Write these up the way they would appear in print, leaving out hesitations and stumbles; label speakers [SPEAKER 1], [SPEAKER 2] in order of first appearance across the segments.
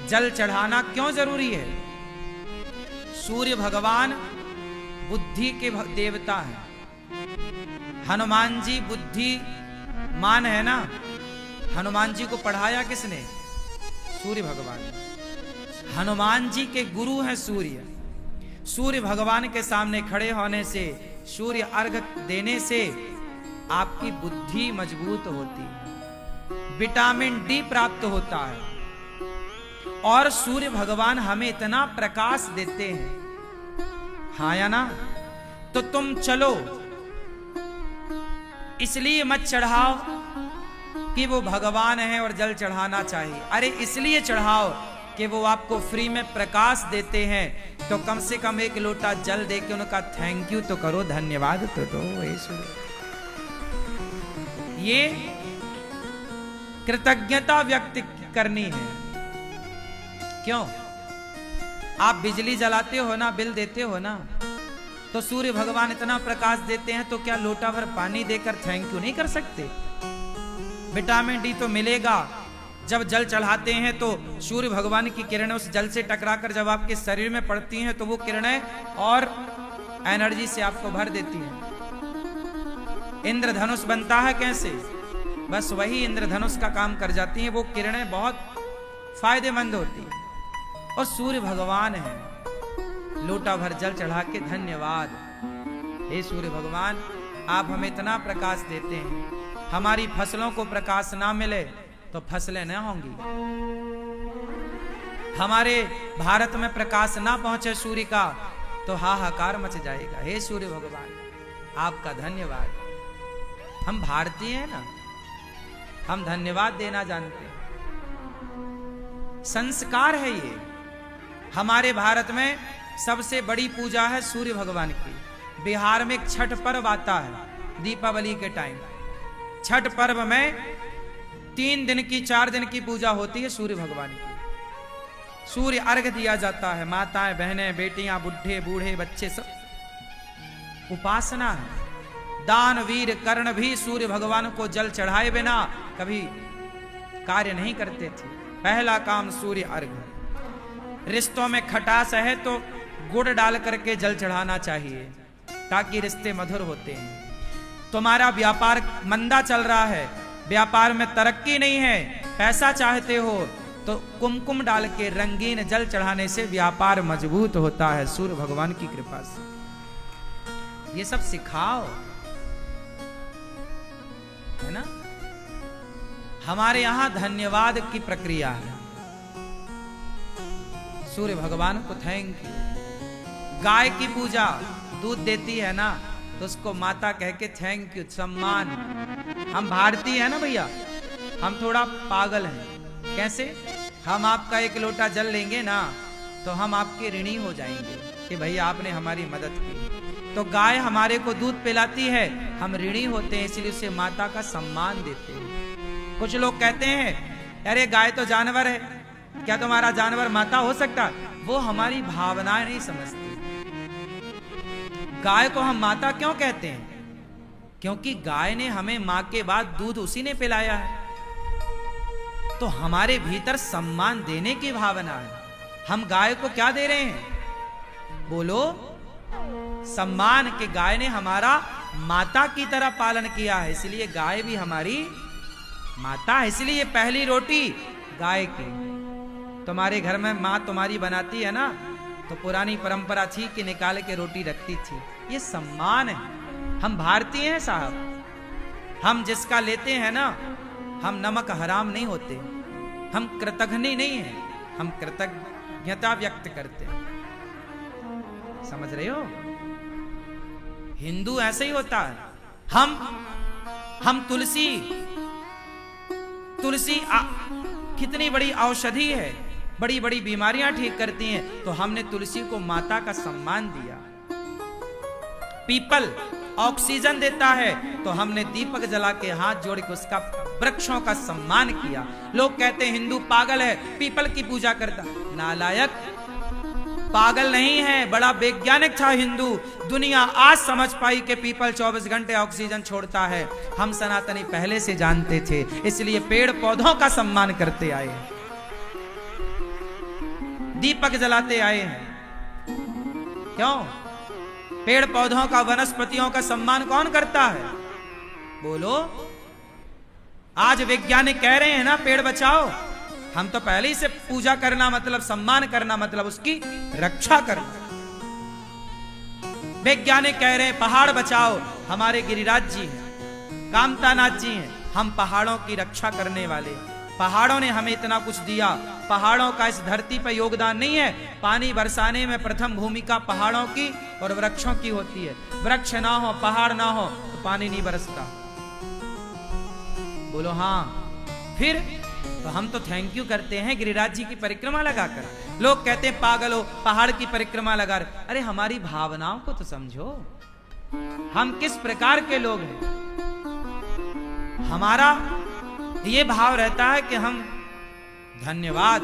[SPEAKER 1] जल चढ़ाना क्यों जरूरी है? सूर्य भगवान बुद्धि के देवता है। हनुमान जी बुद्धिमान है ना। हनुमान जी को पढ़ाया किसने? सूर्य भगवान। हनुमान जी के गुरु हैं सूर्य। सूर्य भगवान के सामने खड़े होने से, सूर्य अर्घ देने से आपकी बुद्धि मजबूत होती है, विटामिन डी प्राप्त होता है। और सूर्य भगवान हमें इतना प्रकाश देते हैं, हाँ या ना? तो तुम चलो, इसलिए मत चढ़ाओ कि वो भगवान है और जल चढ़ाना चाहिए। अरे इसलिए चढ़ाओ कि वो आपको फ्री में प्रकाश देते हैं, तो कम से कम एक लोटा जल दे के उनका थैंक यू तो करो, धन्यवाद तो दो। ये कृतज्ञता व्यक्त करनी है। क्यों? आप बिजली जलाते हो ना, बिल देते हो ना, तो सूर्य भगवान इतना प्रकाश देते हैं, तो क्या लोटा भर पानी देकर थैंक यू नहीं कर सकते? विटामिन डी तो मिलेगा। जब जल चढ़ाते हैं तो सूर्य भगवान की किरणें उस जल से टकराकर जब आपके शरीर में पड़ती हैं, तो वो किरणें और एनर्जी से आपको भर देती हैं। इंद्रधनुष बनता है कैसे? बस वही इंद्रधनुष का काम कर जाती हैं। वो किरणें बहुत फायदेमंद होती हैं। और सूर्य भगवान है, लोटा भर जल चढ़ा के धन्यवाद। हे सूर्य भगवान, आप हमें इतना प्रकाश देते हैं, हमारी फसलों को प्रकाश ना मिले तो फसलें न होंगी। हमारे भारत में प्रकाश ना पहुंचे सूर्य का तो हाहाकार मच जाएगा। हे सूर्य भगवान, आपका धन्यवाद। हम भारतीय हैं ना, हम धन्यवाद देना जानते हैं। संस्कार है ये। हमारे भारत में सबसे बड़ी पूजा है सूर्य भगवान की। बिहार में एक छठ पर्व आता है दीपावली के टाइम। छठ पर्व में 3 दिन की 4 दिन की पूजा होती है सूर्य भगवान की। सूर्य अर्घ दिया जाता है। माताएं, बहनें, बेटियां, बुढ़े, बूढ़े, बच्चे सब उपासना है। दानवीर कर्ण भी सूर्य भगवान को जल चढ़ाए बिना कभी कार्य नहीं करते थे। पहला काम सूर्य अर्घ। रिश्तों में खटास है तो गुड़ डाल करके जल चढ़ाना चाहिए ताकि रिश्ते मधुर होते हैं। तुम्हारा व्यापार मंदा चल रहा है, व्यापार में तरक्की नहीं है, पैसा चाहते हो तो कुमकुम डाल के रंगीन जल चढ़ाने से व्यापार मजबूत होता है सूर्य भगवान की कृपा से। ये सब सिखाओ, है ना। हमारे यहां धन्यवाद की प्रक्रिया है। सूर्य भगवान को थैंक यू। गाय की पूजा दूध देती है ना, तो उसको माता कह के थैंक यू, सम्मान। हम भारतीय है ना भैया, हम थोड़ा पागल हैं। कैसे? हम आपका 1 लोटा जल लेंगे ना तो हम आपके ऋणी हो जाएंगे कि भैया आपने हमारी मदद की। तो गाय हमारे को दूध पिलाती है, हम ऋणी होते हैं, इसलिए उसे माता का सम्मान देते हैं। कुछ लोग कहते हैं अरे गाय तो जानवर है, क्या तुम्हारा जानवर माता हो सकता? वो हमारी भावनाएं नहीं समझती। गाय को हम माता क्यों कहते हैं? क्योंकि गाय ने हमें मां के बाद दूध उसी ने पिलाया है। तो हमारे भीतर सम्मान देने की भावना है। हम गाय को क्या दे रहे हैं? बोलो, सम्मान। के गाय ने हमारा माता की तरह पालन किया है, इसलिए गाय भी हमारी माता है। इसलिए पहली रोटी गाय की। तुम्हारे घर में मां तुम्हारी बनाती है ना, तो पुरानी परंपरा थी कि निकाल के रोटी रखती थी। ये सम्मान है। हम भारतीय हैं साहब। हम जिसका लेते हैं ना, हम नमक हराम नहीं होते, हम कृतघ्नी नहीं हैं, हम कृतज्ञता व्यक्त करते हैं। समझ रहे हो? हिंदू ऐसे ही होता है। हम तुलसी कितनी बड़ी औषधि है, बड़ी बड़ी बीमारियां ठीक करती हैं, तो हमने तुलसी को माता का सम्मान दिया। पीपल ऑक्सीजन देता है, तो हमने दीपक जला के हाथ जोड़ के उसका वृक्षों का सम्मान किया। लोग कहते हैं हिंदू पागल है, पीपल की पूजा करता। नालायक, पागल नहीं है, बड़ा वैज्ञानिक था हिंदू। दुनिया आज समझ पाई कि पीपल 24 घंटे ऑक्सीजन छोड़ता है। हम सनातनी पहले से जानते थे, इसलिए पेड़ पौधों का सम्मान करते आए। दीपक जलाते आए हैं। क्यों? पेड़ पौधों का, वनस्पतियों का सम्मान कौन करता है? बोलो। आज वैज्ञानिक कह रहे हैं ना पेड़ बचाओ, हम तो पहले ही से पूजा करना मतलब सम्मान करना मतलब उसकी रक्षा करना। वैज्ञानिक कह रहे हैं पहाड़ बचाओ, हमारे गिरिराज जी हैं, कामतानाथ जी हैं, हम पहाड़ों की रक्षा करने वाले। पहाड़ों ने हमें इतना कुछ दिया, पहाड़ों का इस धरती पर योगदान नहीं है। पानी बरसाने में प्रथम भूमिका पहाड़ों की और वृक्षों की होती है। वृक्ष ना हो, पहाड़ ना हो तो पानी नहीं बरसता। बोलो हाँ। फिर तो हम तो थैंक यू करते हैं गिरिराज जी की परिक्रमा लगाकर। लोग कहते हैं पागल हो, पहाड़ की परिक्रमा लगा रहे। अरे हमारी भावनाओं को तो समझो, हम किस प्रकार के लोग हैं। हमारा ये भाव रहता है कि हम धन्यवाद,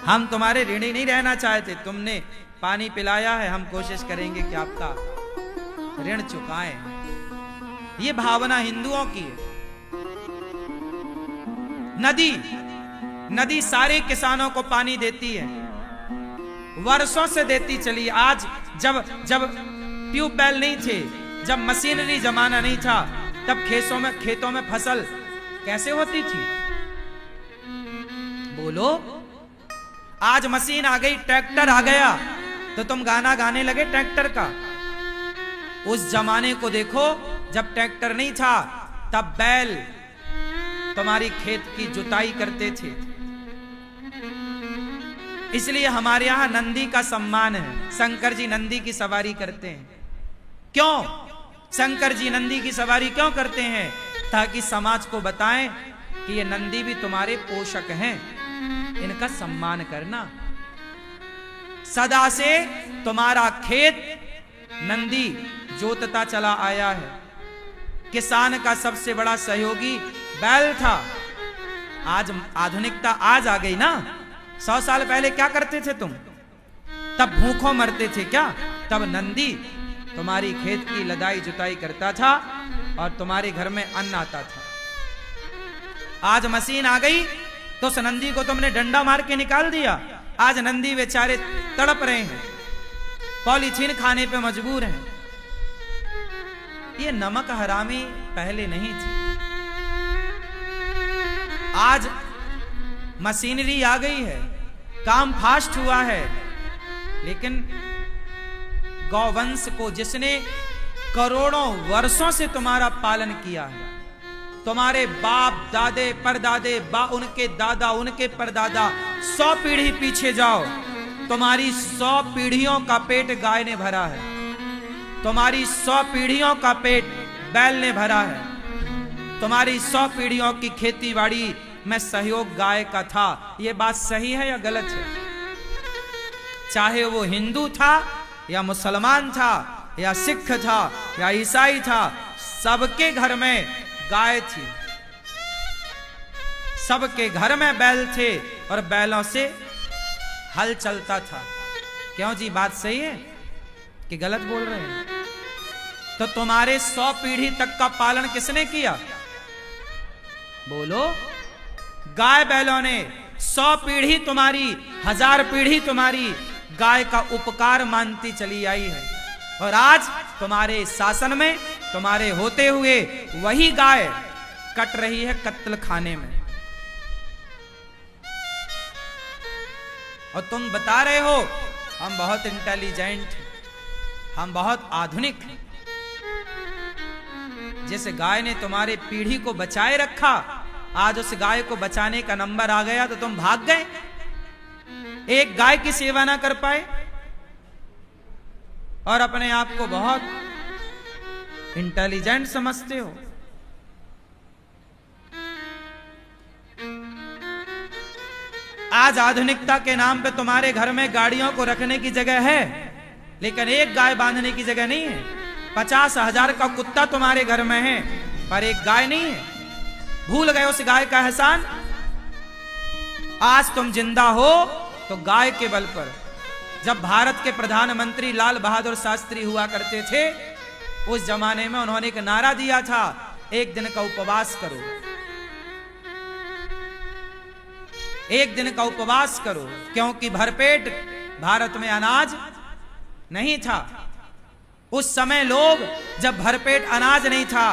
[SPEAKER 1] हम तुम्हारे ऋणी नहीं रहना चाहते, तुमने पानी पिलाया है, हम कोशिश करेंगे कि आपका ऋण चुकाएं। ये भावना हिंदुओं की है। नदी सारे किसानों को पानी देती है, वर्षों से देती चली। आज जब ट्यूबवेल नहीं थे, जब मशीनरी जमाना नहीं था, तब खेतों में फसल कैसे होती थी? बोलो। आज मशीन आ गई, ट्रैक्टर आ गया, तो तुम गाना गाने लगे ट्रैक्टर का। उस जमाने को देखो, जब ट्रैक्टर नहीं था तब बैल तुम्हारी खेत की जुताई करते थे। इसलिए हमारे यहां नंदी का सम्मान है। शंकर जी नंदी की सवारी करते हैं। क्यों शंकर जी नंदी की सवारी क्यों करते हैं? ताकि समाज को बताएं कि ये नंदी भी तुम्हारे पोषक हैं, इनका सम्मान करना। सदा से तुम्हारा खेत नंदी जोतता चला आया है। किसान का सबसे बड़ा सहयोगी बैल था। आज आधुनिकता आज आ गई ना। 100 साल पहले क्या करते थे तुम? तब भूखों मरते थे क्या? तब नंदी तुम्हारी खेत की लदाई जुताई करता था और तुम्हारे घर में अन्न आता था। आज मशीन आ गई तो उस नंदी को तुमने डंडा मार के निकाल दिया। आज नंदी बेचारे तड़प रहे हैं, पॉलीथीन खाने पे मजबूर हैं। ये नमक हरामी पहले नहीं थी। आज मशीनरी आ गई है, काम फास्ट हुआ है, लेकिन गौवंश को जिसने करोड़ों वर्षों से तुम्हारा पालन किया है, तुम्हारे बाप दादे परदादे उनके दादा उनके परदादा 100 पीढ़ी पीछे जाओ, तुम्हारी 100 पीढ़ियों का पेट गाय ने भरा है, तुम्हारी 100 पीढ़ियों का पेट बैल ने भरा है, तुम्हारी 100 पीढ़ियों की खेती बाड़ी में सहयोग गाय का था। यह बात सही है या गलत है? चाहे वो हिंदू था या मुसलमान था या सिख था या ईसाई था, सबके घर में गाय थी, सबके घर में बैल थे और बैलों से हल चलता था। क्यों जी, बात सही है कि गलत बोल रहे हैं? तो तुम्हारे 100 पीढ़ी तक का पालन किसने किया? बोलो। गाय बैलों ने। 100 पीढ़ी तुम्हारी, 1000 पीढ़ी तुम्हारी गाय का उपकार मानती चली आई है। और आज तुम्हारे शासन में, तुम्हारे होते हुए वही गाय कट रही है कत्ल खाने में। और तुम बता रहे हो हम बहुत इंटेलिजेंट, हम बहुत आधुनिक। जैसे गाय ने तुम्हारे पीढ़ी को बचाए रखा, आज उस गाय को बचाने का नंबर आ गया तो तुम भाग गए, एक गाय की सेवा ना कर पाए और अपने आप को बहुत इंटेलिजेंट समझते हो। आज आधुनिकता के नाम पे तुम्हारे घर में गाड़ियों को रखने की जगह है, लेकिन एक गाय बांधने की जगह नहीं है। 50,000 का कुत्ता तुम्हारे घर में है पर एक गाय नहीं है। भूल गए उस गाय का एहसान? आज तुम जिंदा हो तो गाय के बल पर। जब भारत के प्रधानमंत्री लाल बहादुर शास्त्री हुआ करते थे, उस जमाने में उन्होंने एक नारा दिया था, एक दिन का उपवास करो। एक दिन का उपवास करो, क्योंकि भरपेट भारत में अनाज नहीं था। उस समय लोग, जब भरपेट अनाज नहीं था,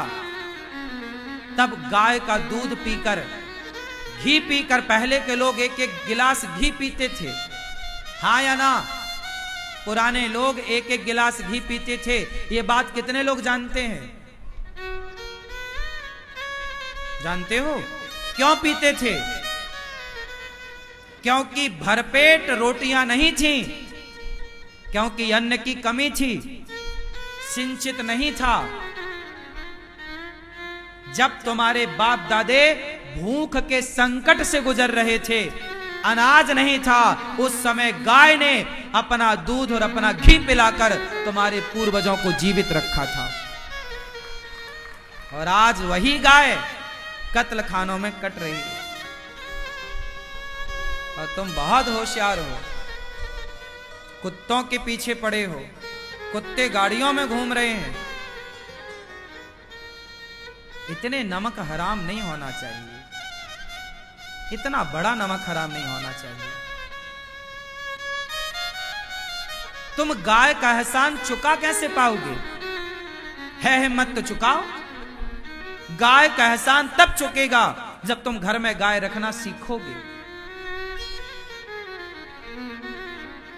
[SPEAKER 1] तब गाय का दूध पीकर, घी पीकर, पहले के लोग एक एक गिलास घी पीते थे, हाँ या ना? पुराने लोग एक एक गिलास घी पीते थे। ये बात कितने लोग जानते हैं? जानते हो क्यों पीते थे? क्योंकि भरपेट रोटियां नहीं थी, क्योंकि अन्न की कमी थी, सिंचित नहीं था। जब तुम्हारे बाप दादे भूख के संकट से गुजर रहे थे, अनाज नहीं था, उस समय गाय ने अपना दूध और अपना घी पिलाकर तुम्हारे पूर्वजों को जीवित रखा था। और आज वही गाय कत्ल खानों में कट रही है। और तुम बहुत होशियार हो, कुत्तों के पीछे पड़े हो, कुत्ते गाड़ियों में घूम रहे हैं। इतने नमक हराम नहीं होना चाहिए, इतना बड़ा नमक हराम नहीं होना चाहिए। तुम गाय का एहसान चुका कैसे पाओगे? है हिम्मत तो चुकाओ। गाय का एहसान तब चुकेगा जब तुम घर में गाय रखना सीखोगे।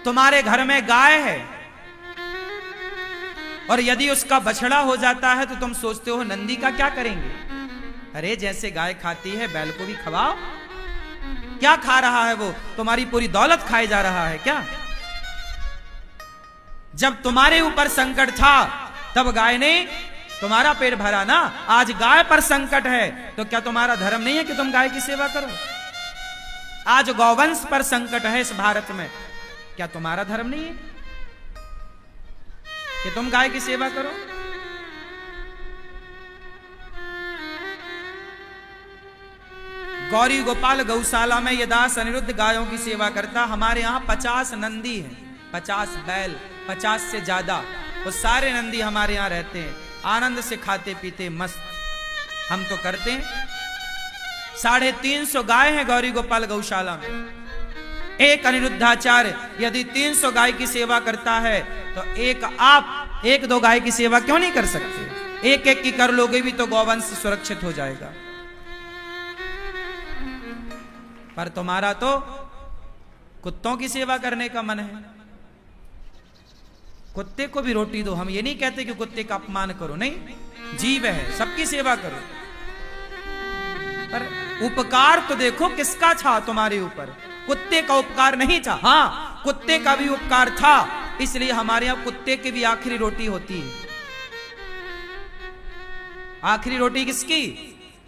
[SPEAKER 1] तुम्हारे घर में गाय है और यदि उसका बछड़ा हो जाता है तो तुम सोचते हो नंदी का क्या करेंगे? अरे जैसे गाय खाती है बैल को भी खवाओ। क्या खा रहा है वो? तुम्हारी पूरी दौलत खाए जा रहा है क्या? जब तुम्हारे ऊपर संकट था तब गाय ने तुम्हारा पेट भरा ना। आज गाय पर संकट है तो क्या तुम्हारा धर्म नहीं है कि तुम गाय की सेवा करो? आज गौवंश पर संकट है इस भारत में, क्या तुम्हारा धर्म नहीं है कि तुम गाय की सेवा करो? गौरी गोपाल गौशाला में ये दास अनिरुद्ध गायों की सेवा करता। हमारे यहाँ 50 नंदी हैं, 50 बैल, 50 से ज्यादा। वो सारे नंदी हमारे यहाँ रहते हैं, आनंद से खाते पीते मस्त। हम तो करते हैं। 350 गाय हैं गौरी गोपाल गौशाला में। एक अनिरुद्धाचार्य यदि 300 गाय की सेवा करता है तो आप 1-2 गाय की सेवा क्यों नहीं कर सकते? एक एक की कर लोगे भी तो गौवंश सुरक्षित हो जाएगा। पर तुम्हारा तो कुत्तों की सेवा करने का मन है। कुत्ते को भी रोटी दो। हम ये नहीं कहते कि कुत्ते का अपमान करो, नहीं, जीव है, सबकी सेवा करो। पर उपकार तो देखो किसका था तुम्हारे ऊपर। कुत्ते का उपकार नहीं था। हाँ, कुत्ते का भी उपकार था, इसलिए हमारे यहां कुत्ते की भी आखिरी रोटी होती है। आखिरी रोटी किसकी?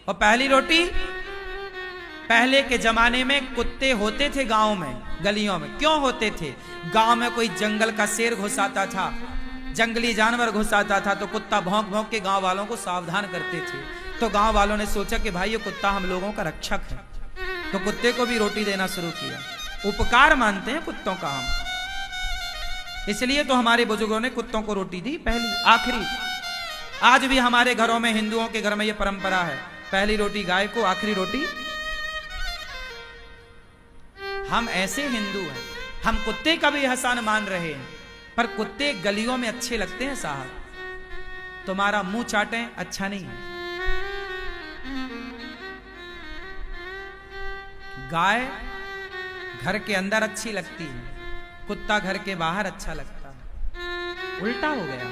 [SPEAKER 1] और पहली रोटी? पहले के जमाने में कुत्ते होते थे गांव में, गलियों में। क्यों होते थे? गांव में कोई जंगल का शेर घुस आता था, जंगली जानवर घुस आता था, तो कुत्ता भौंक भौंक के गांव वालों को सावधान करते थे। तो गांव वालों ने सोचा कि भाई ये कुत्ता हम लोगों का रक्षक है, तो कुत्ते को भी रोटी देना शुरू किया। उपकार मानते हैं कुत्तों का हम, इसलिए तो हमारे बुजुर्गों ने कुत्तों को रोटी दी पहली, आखिरी। आज भी हमारे घरों में, हिंदुओं के घर में यह परंपरा है, पहली रोटी गाय को, आखिरी रोटी। हम ऐसे हिंदू हैं, हम कुत्ते का भी एहसान मान रहे हैं, पर कुत्ते गलियों में अच्छे लगते हैं साहब। तुम्हारा मुंह चाटें अच्छा नहीं है। गाय घर के अंदर अच्छी लगती है, कुत्ता घर के बाहर अच्छा लगता है। उल्टा हो गया,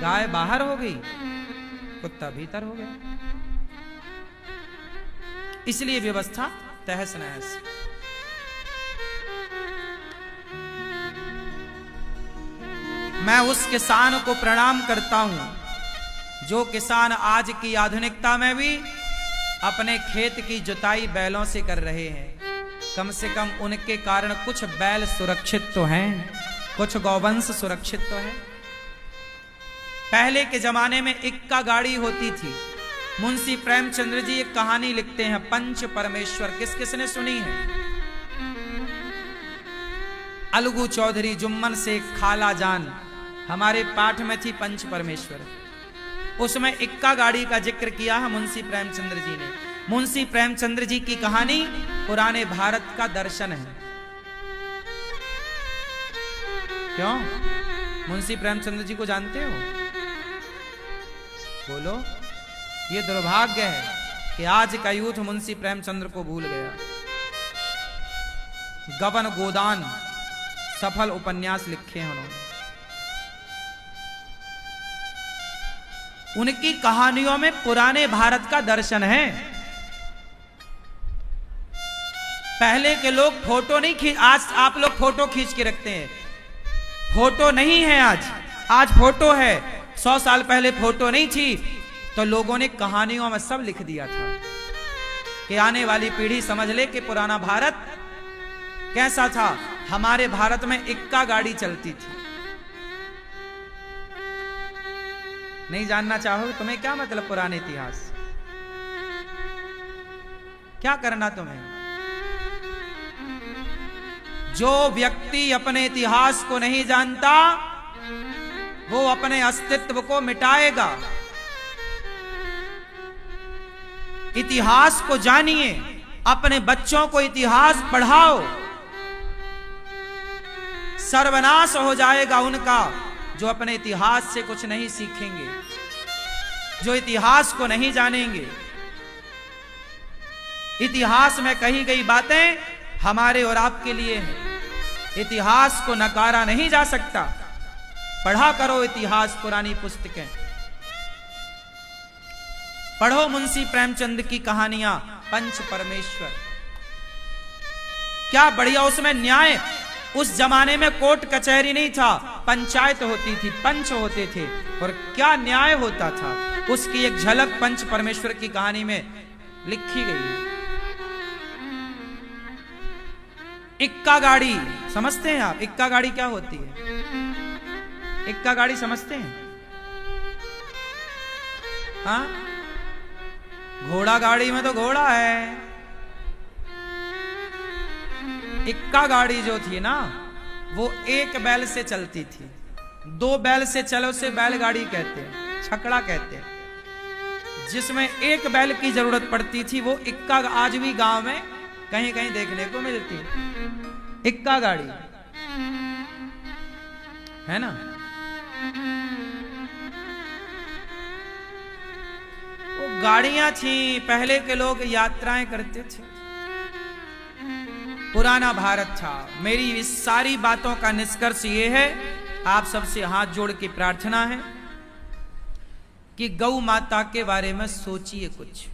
[SPEAKER 1] गाय बाहर हो गई, कुत्ता भीतर हो गया। इसलिए व्यवस्था तहस नहस। मैं उस किसान को प्रणाम करता हूं जो किसान आज की आधुनिकता में भी अपने खेत की जुताई बैलों से कर रहे हैं। कम से कम उनके कारण कुछ बैल सुरक्षित तो हैं, कुछ गौवंश सुरक्षित तो है। पहले के जमाने में इक्का गाड़ी होती थी। मुंशी प्रेमचंद्र जी एक कहानी लिखते हैं, पंच परमेश्वर। किस किसने सुनी है? अलगू चौधरी, जुम्मन शेख, खाला जान, हमारे पाठ में थी पंच परमेश्वर। उसमें इक्का गाड़ी का जिक्र किया है मुंशी प्रेमचंद्र जी ने। मुंशी प्रेमचंद्र जी की कहानी पुराने भारत का दर्शन है। क्यों? मुंशी प्रेमचंद्र जी को जानते हो? बोलो। ये दुर्भाग्य है कि आज का यूथ मुंशी प्रेमचंद्र को भूल गया। गबन गोदान सफल उपन्यास लिखे हैं उन्होंने। उनकी कहानियों में पुराने भारत का दर्शन है। पहले के लोग फोटो नहीं खींच, आज आप लोग फोटो खींच के रखते हैं। फोटो नहीं है आज फोटो है। 100 साल पहले फोटो नहीं थी तो लोगों ने कहानियों में सब लिख दिया था कि आने वाली पीढ़ी समझ ले कि पुराना भारत कैसा था। हमारे भारत में इक्का गाड़ी चलती थी। नहीं जानना चाहोगे? तुम्हें क्या मतलब पुराने इतिहास? क्या करना तुम्हें? जो व्यक्ति अपने इतिहास को नहीं जानता वो अपने अस्तित्व को मिटाएगा। इतिहास को जानिए, अपने बच्चों को इतिहास पढ़ाओ। सर्वनाश हो जाएगा उनका जो अपने इतिहास से कुछ नहीं सीखेंगे, जो इतिहास को नहीं जानेंगे। इतिहास में कही गई बातें हमारे और आपके लिए हैं। इतिहास को नकारा नहीं जा सकता। पढ़ा करो इतिहास, पुरानी पुस्तकें पढ़ो। मुंशी प्रेमचंद की कहानियां, पंच परमेश्वर, क्या बढ़िया उसमें न्याय। उस जमाने में कोर्ट कचहरी नहीं था, पंचायत होती थी, पंच होते थे और क्या न्याय होता था। उसकी एक झलक पंच परमेश्वर की कहानी में लिखी गई है। इक्का गाड़ी समझते हैं आप? इक्का गाड़ी क्या होती है? इक्का गाड़ी समझते हैं? हाँ, घोड़ा गाड़ी में तो घोड़ा है। इक्का गाड़ी जो थी ना वो एक बैल से चलती थी। 2 बैल से चलो से बैलगाड़ी कहते हैं, छकड़ा कहते हैं। जिसमें एक बैल की जरूरत पड़ती थी वो इक्का आज भी गांव में कहीं कहीं देखने को मिलती है। इक्का गाड़ी है ना। वो गाड़ियां थी, पहले के लोग यात्राएं करते थे। पुराना भारत था। मेरी इस सारी बातों का निष्कर्ष ये है, आप सबसे हाथ जोड़ के प्रार्थना है कि गौ माता के बारे में सोचिए कुछ।